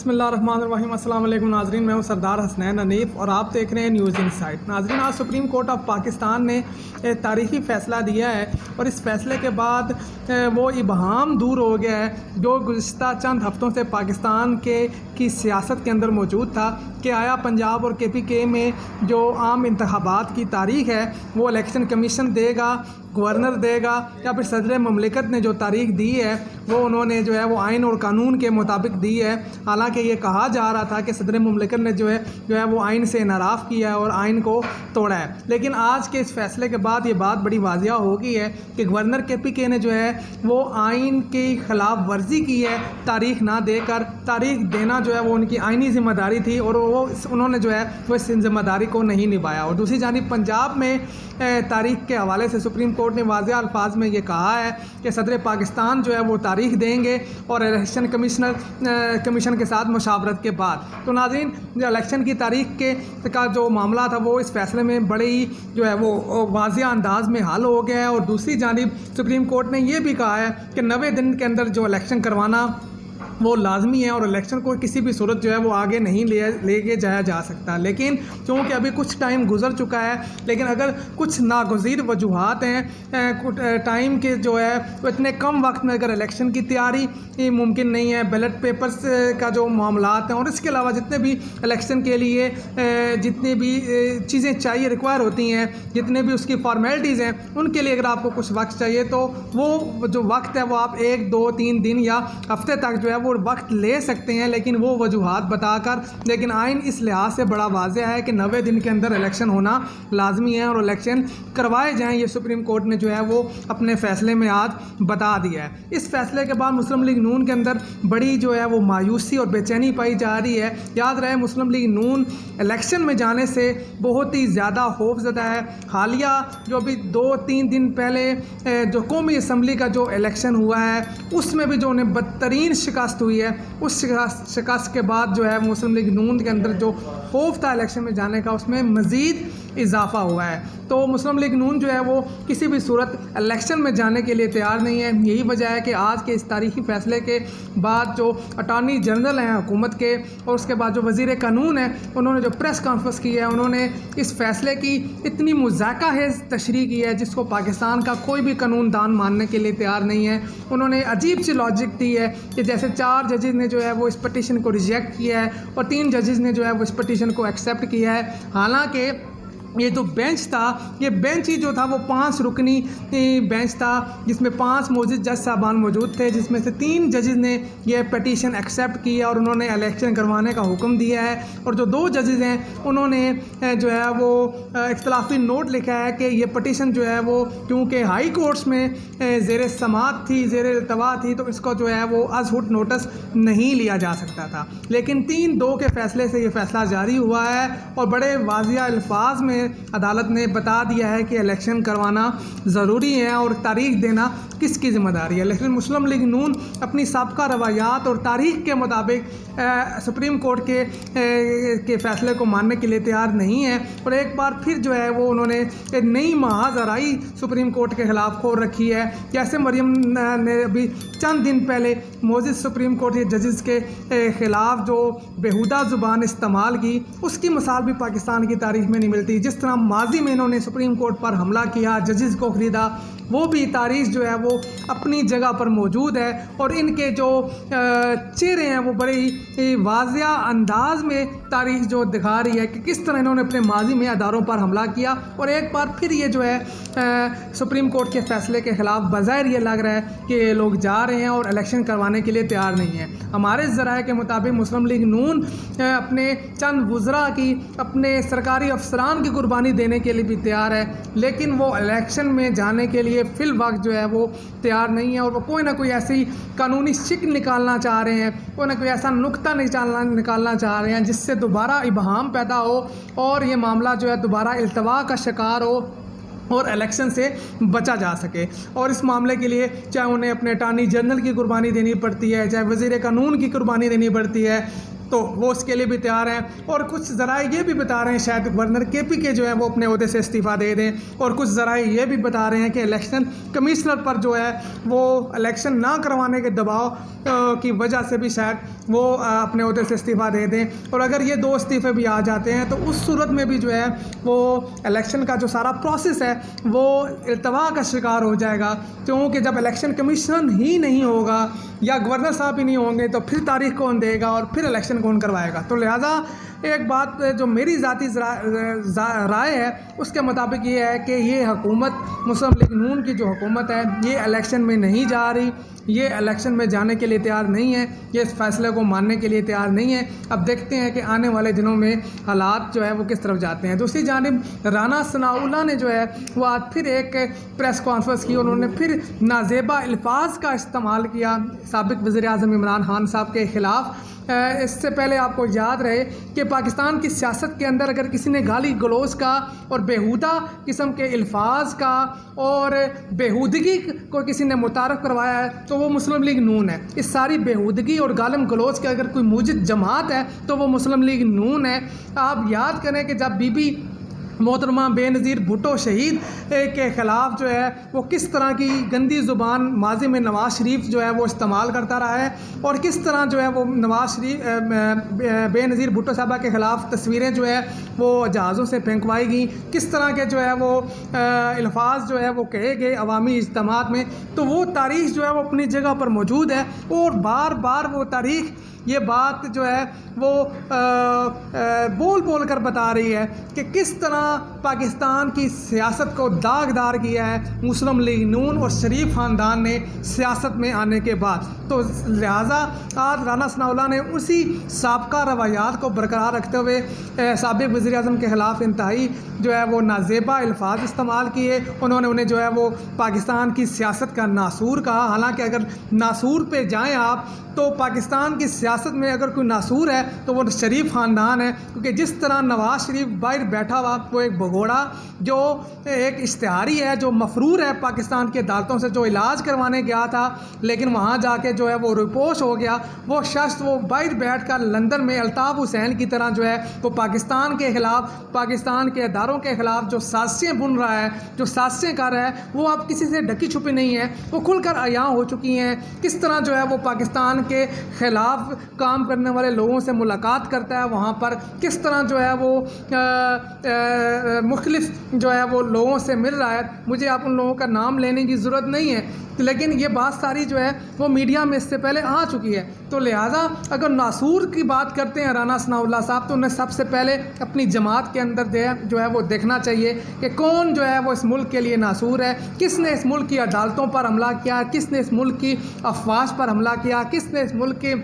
बिस्मिल्लाहिर्रहमानिर्रहीम। अस्सलाम वालेकुम नाज़रीन, मैं हूं सरदार हसनैन हनीफ और आप देख रहे हैं न्यूज़ इनसाइट। नाज़रीन, आज सुप्रीम कोर्ट ऑफ पाकिस्तान ने तारीखी फ़ैसला दिया है और इस फ़ैसले के बाद वो इबहम दूर हो गया है जो गुज़िश्ता चंद हफ़्तों से पाकिस्तान की सियासत के अंदर मौजूद था कि आया पंजाब और KPK में जो आम इंतखाबात की तारीख़ है वो इलेक्शन कमीशन देगा, गवर्नर देगा, या फिर सदर ममलिकत ने जो तारीख़ दी है वो उन्होंने जो है वो आइन और कानून के मुताबिक दी है। हालांकि ये कहा जा रहा था कि सदर ममलिकत ने जो है वो आइन से इनराफ़ किया है और आइन को तोड़ा है, लेकिन आज के इस फैसले के बाद ये बात बड़ी वाजिया हो गई है कि गवर्नर KPK ने जो है वो आइन की ख़िलाफ़ वर्जी की है तारीख़ ना देकर। तारीख़ देना जो है वो उनकी आइनी ज़िम्मेदारी थी और उन्होंने जो है वो इस ज़िम्मेदारी को नहीं निभाया। और दूसरी जानिब पंजाब में तारीख़ के हवाले से सुप्रीम कोर्ट ने वाज़ेह अल्फाज में ये कहा है कि सदर पाकिस्तान जो है वो तारीख़ देंगे और इलेक्शन कमीशन के साथ मुशावरत के बाद। तो नाज़रीन, इलेक्शन की तारीख़ का जो मामला था वो इस फैसले में बड़े ही जो है वो वाज़ेह अंदाज में हल हो गया है। और दूसरी जानिब सुप्रीम कोर्ट ने यह भी कहा है कि 90 दिन के अंदर जो इलेक्शन करवाना वो लाजमी है और इलेक्शन को किसी भी सूरत जो है वो आगे नहीं लेके जाया जा सकता। लेकिन क्योंकि अभी कुछ टाइम गुजर चुका है, लेकिन अगर कुछ नागज़ीर वजूहात हैं टाइम के जो है वो इतने कम वक्त में अगर इलेक्शन की तैयारी मुमकिन नहीं है, बैलेट पेपर्स का जो मामलात हैं और इसके अलावा जितने भी इलेक्शन के लिए जितनी भी चीज़ें चाहिए रिक्वायर होती हैं, जितने भी उसकी फॉर्मेलिटीज़ हैं, उनके लिए अगर आपको कुछ वक्त चाहिए तो वो जो वक्त है वो आप 1, 2, 3 दिन या हफ्ते तक जो है वो वक्त ले सकते हैं, लेकिन वो वजूहात बताकर। लेकिन आइन इस लिहाज से बड़ा वाज़ेह है कि 90 दिन के अंदर इलेक्शन होना लाजमी है और इलेक्शन करवाए जाएं। ये सुप्रीम कोर्ट ने जो है वो अपने फ़ैसले में आज बता दिया है। इस फैसले के बाद मुस्लिम लीग नून के अंदर बड़ी जो है वो मायूसी और बेचैनी पाई जा रही है। याद रहे, मुस्लिम लीग नून इलेक्शन में जाने से बहुत ही ज़्यादा खौफज़दा है। हालिया जो अभी 2-3 दिन पहले जो कौमी असम्बली का जो इलेक्शन हुआ है उसमें भी जो उन्हें बदतरीन शिकस्त हुई है, उस शिकस्त के बाद जो है मुस्लिम लीग नून के अंदर जो खौफ था इलेक्शन में जाने का उसमें मज़ीद इजाफा हुआ है। तो मुस्लिम लीग नून जो है वो किसी भी सूरत इलेक्शन में जाने के लिए तैयार नहीं है। यही वजह है कि आज के इस तारीखी फ़ैसले के बाद जो अटॉर्नी जनरल हैं हुकूमत के और उसके बाद जो वज़ीर कानून है उन्होंने जो प्रेस कॉन्फ्रेंस की है, उन्होंने इस फैसले की इतनी मुज़ाका है तशरीह की है जिसको पाकिस्तान का कोई भी कानून दान मानने के लिए तैयार नहीं है। उन्होंने अजीब सी लॉजिक दी है कि जैसे 4 जजेस ने जो है वो इस पटिशन को रिजेक्ट किया है और 3 जजेस ने जो है वो इस पटिशन को एक्सेप्ट किया है। हालांकि ये जो बेंच था, ये बेंच ही जो था वो 5 रुकनी बेंच था जिसमें 5 मौजूद जज साहबान मौजूद थे, जिसमें से 3 जजेस ने ये पटिशन एक्सेप्ट किया और उन्होंने इलेक्शन करवाने का हुक्म दिया है। और जो 2 जजेस हैं उन्होंने जो है वो इख्तलाफी नोट लिखा है कि ये पटिशन जो है वो क्योंकि हाई कोर्ट्स में ज़ेर समात थी, ज़ेर इल्तवा थी, तो इसको जो है वो अज़हुट नोटिस नहीं लिया जा सकता था। लेकिन 3-2 के फ़ैसले से ये फ़ैसला जारी हुआ है और बड़े वाज़िया अल्फाज में अदालत ने बता दिया है कि इलेक्शन करवाना ज़रूरी है और तारीख़ देना किसकी ज़िम्मेदारी है। लेकिन मुस्लिम लीग नून अपनी साबका रवायात और तारीख़ के मुताबिक सुप्रीम कोर्ट के फ़ैसले को मानने के लिए तैयार नहीं है और एक बार फिर जो है वो उन्होंने एक नई महाजराई सुप्रीम कोर्ट के ख़िलाफ़ खोल रखी है। जैसे मरियम ने अभी चंद दिन पहले मौजूद सुप्रीम कोर्ट के जजेस के ख़िलाफ़ जो बेहुदा ज़ुबान इस्तेमाल की, उसकी मिसाल भी पाकिस्तान की तारीख़ में नहीं मिलती। जिस तरह माजी में इन्होंने सुप्रीम कोर्ट पर हमला किया, जजेस को ख़रीदा, वो भी तारीख़ जो है वो अपनी जगह पर मौजूद है और इनके जो चेहरे हैं वो बड़े ही वाज़िया अंदाज में तारीख़ जो दिखा रही है कि किस तरह इन्होंने अपने माजी में अदारों पर हमला किया। और एक बार फिर ये जो है सुप्रीम कोर्ट के फ़ैसले के ख़िलाफ़ बज़ाहिर ये लग रहा है कि ये लोग जा रहे हैं और इलेक्शन करवाने के लिए तैयार नहीं है। हमारे ज़राए के मुताबिक मुस्लिम लीग नून अपने चंद वज़रा की, अपने सरकारी अफसरान की कुर्बानी देने के लिए भी तैयार है, लेकिन वो इलेक्शन में जाने के लिए फ़िल वक्त जो है वो तैयार नहीं है और वो कोई ना कोई ऐसी कानूनी शिकल निकालना चाह रहे हैं, कोई ना कोई ऐसा नुक्ता निकालना चाह रहे हैं जिससे दोबारा इबहम पैदा हो और ये मामला जो है दोबारा इल्तवा का शिकार हो और इलेक्शन से बचा जा सके। और इस मामले के लिए चाहे उन्हें अपने अटॉर्नी जनरल की कुर्बानी देनी पड़ती है, चाहे वज़ीर कानून की कुर्बानी देनी पड़ती है, तो वो उसके लिए भी तैयार हैं। और कुछ ज़राए ये भी बता रहे हैं शायद गवर्नर KP के जो है वो अपने ओहदे से इस्तीफ़ा दे दें। और कुछ ज़राए ये भी बता रहे हैं कि इलेक्शन कमिश्नर पर जो है वो इलेक्शन ना करवाने के दबाव की वजह से भी शायद वो अपने ओहदे से इस्तीफ़ा दे दें। और अगर ये 2 इस्तीफ़े भी आ जाते हैं तो उस सूरत में भी जो है वो इलेक्शन का जो सारा प्रोसेस है वो इल्तवा का शिकार हो जाएगा, क्योंकि जब इलेक्शन कमीशन ही नहीं होगा या गवर्नर साहब ही नहीं होंगे तो फिर तारीख कौन देगा और फिर इलेक्शन कौन करवाएगा। तो लिहाजा एक बात जो मेरी ज़ाती राय है उसके मुताबिक ये है कि ये हुकूमत मुस्लिम लीग नून की जो हुकूमत है ये इलेक्शन में नहीं जा रही, ये इलेक्शन में जाने के लिए तैयार नहीं है, ये इस फैसले को मानने के लिए तैयार नहीं है। अब देखते हैं कि आने वाले दिनों में हालात जो है वो किस तरफ जाते हैं। दूसरी जानिब राना सनाउल्लाह ने जो है वो आज फिर एक प्रेस कॉन्फ्रेंस की, उन्होंने फिर नाजेबा अल्फाज का इस्तेमाल किया साबिक वज़ीर-ए-आज़म इमरान खान साहब के ख़िलाफ़। इससे पहले आपको याद रहे कि पाकिस्तान की सियासत के अंदर अगर किसी ने गाली गलौज का और बेहुदा किस्म के अल्फाज का और बेहूदगी को किसी ने मुतारफ़ करवाया है तो वो मुस्लिम लीग नून है। इस सारी बेहूदगी और गालम गलौज के अगर कोई मूजिद जमात है तो वो मुस्लिम लीग नून है। आप याद करें कि जब बीबी मोहतरमा बेनज़ीर भुट्टो शहीद के ख़िलाफ़ जो है वो किस तरह की गंदी ज़ुबान माजी में नवाज़ शरीफ जो है वो इस्तेमाल करता रहा है और किस तरह जो है वो नवाज़ शरीफ बेनज़ीर भुट्टो साहबा के ख़िलाफ़ तस्वीरें जो है वो जहाज़ों से फेंकवाई गई, किस तरह के जो है वो अल्फाज जो है वो कहे गए अवामी इज्तिमात में। तो वो तारीख़ जो है वो अपनी जगह पर मौजूद है और बार बार वो तारीख़ ये बात जो है वो बोल बोल कर बता रही है कि किस तरह पाकिस्तान की सियासत को दागदार किया है मुस्लिम लीग नून और शरीफ ख़ानदान ने सियासत में आने के बाद। तो लिहाजा आज राना सनाउल्लाह ने उसी साबका रवायात को बरकरार रखते हुए साबिक़ वज़ीर-ए-आज़म के ख़िलाफ़ इंतहाई जो है वो नाजेबा अल्फाज इस्तेमाल किए। उन्होंने उन्हें जो है वो पाकिस्तान की सियासत का नासूर कहा। हालांकि अगर नासूर पे जाएं आप तो पाकिस्तान की सियासत में अगर कोई नासूर है तो वो शरीफ ख़ानदान है, क्योंकि जिस तरह नवाज़ शरीफ बाहर बैठा हुआ वो एक भगोड़ा जो एक इश्तिहारी है, जो मफरूर है पाकिस्तान की अदालतों से, जो इलाज करवाने गया था लेकिन वहाँ जाके जो है वो रिपोर्ट हो गया। वो शख्स वो बाहर बैठ कर लंदन में अल्ताफ़ हुसैन की तरह जो है वो पाकिस्तान के ख़िलाफ़, पाकिस्तान के इदारों के ख़िलाफ़ जो साजिशें बुन रहा है, जो साजिशें कर रहा है वो अब किसी से ढकी छुपी नहीं है, वो खुलकर आया हो चुकी हैं। किस तरह जो है वो पाकिस्तान के ख़िलाफ़ काम करने वाले लोगों से मुलाकात करता है, वहाँ पर किस तरह जो है वो मुख्तलिफ जो है वो लोगों से मिल रहा है। मुझे आप उन लोगों का नाम लेने की ज़रूरत नहीं है, लेकिन ये बात सारी जो है वो मीडिया में इससे पहले आ चुकी है। तो लिहाजा अगर नासूर की बात करते हैं राना सनाउल्लाह साहब तो उन्हें सबसे पहले अपनी जमात के अंदर जो है वो देखना चाहिए कि कौन जो है वो इस मुल्क के लिए नासूर है, किसने इस मुल्क की अदालतों पर हमला किया, किसने इस मुल्क की अफवाज पर हमला किया, किसने इस मुल्क के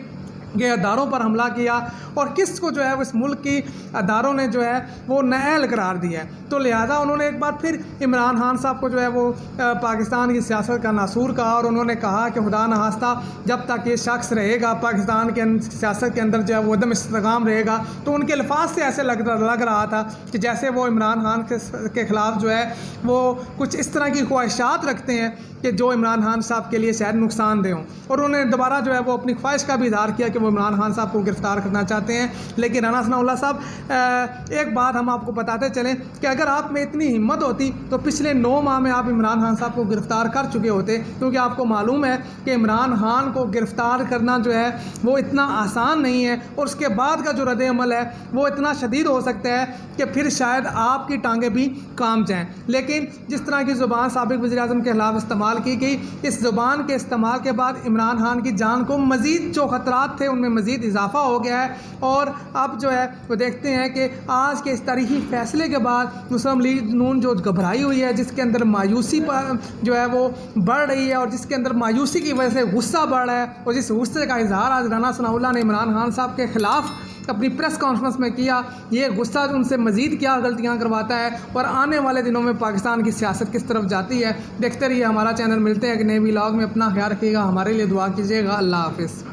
अदारों पर हमला किया और किस को जो है इस मुल्क की अदारों ने जो है वो नाअहल करार दिया है। तो लिहाजा उन्होंने एक बार फिर इमरान खान साहब को जो है वो पाकिस्तान की सियासत का नासूर कहा और उन्होंने कहा कि खुदा न खास्ता जब तक ये शख्स रहेगा पाकिस्तान के सियासत के अंदर जो है वो एकदम इस्तेकाम रहेगा। तो उनके अल्फाज से ऐसे लग रहा था कि जैसे वो इमरान खान के ख़िलाफ़ जो है वो कुछ इस तरह की ख्वाहिशात रखते हैं कि जो इमरान खान साहब के लिए शायद नुकसानदेह हों। और उन्होंने दोबारा जो है वो अपनी ख्वाहिश का भी इज़हार किया कि वो इमरान खान साहब को गिरफ़्तार करना चाहते हैं। लेकिन राना सनाउल्लाह साहब एक बात हम आपको बताते चलें कि अगर आप में इतनी हिम्मत होती तो पिछले 9 माह में आप इमरान खान साहब को गिरफ़्तार कर चुके होते, क्योंकि आपको मालूम है कि इमरान खान को गिरफ़्तार करना जो है वो इतना आसान नहीं है और उसके बाद का जो रद्द-ए-अमल है वो इतना शदीद हो सकता है कि फिर शायद आपकी टांगें भी काम जाएँ। लेकिन जिस तरह की ज़ुबान साबिक़ वज़ीर-ए-आज़म के ख़िलाफ़ इस्तेमाल की गई, इस ज़ुबान के इस्तेमाल के बाद इमरान खान की जान को मज़ीद जो ख़तरात थे उनमें मज़ीद इजाफ़ा हो गया है। और अब जो है वो देखते हैं कि आज के इस तारीख़ी फ़ैसले के बाद मुस्लिम लीग नून जो घबराई हुई है, जिसके अंदर मायूसी पर जो है वो बढ़ रही है और जिसके अंदर मायूसी की वजह से गुस्सा बढ़ रहा है, और जिस गुस्से का इजहार आज राना सनाउल्लाह ने इमरान खान साहब के ख़िलाफ़ अपनी प्रेस कॉन्फ्रेंस में किया, ये गुस्सा उनसे मज़ीद क्या गलतियां करवाता है और आने वाले दिनों में पाकिस्तान की सियासत किस तरफ जाती है। देखते रहिए हमारा चैनल। मिलते हैं एक नए व्लॉग में। अपना ख्याल रखिएगा, हमारे लिए दुआ कीजिएगा। अल्लाह हाफ़िज़।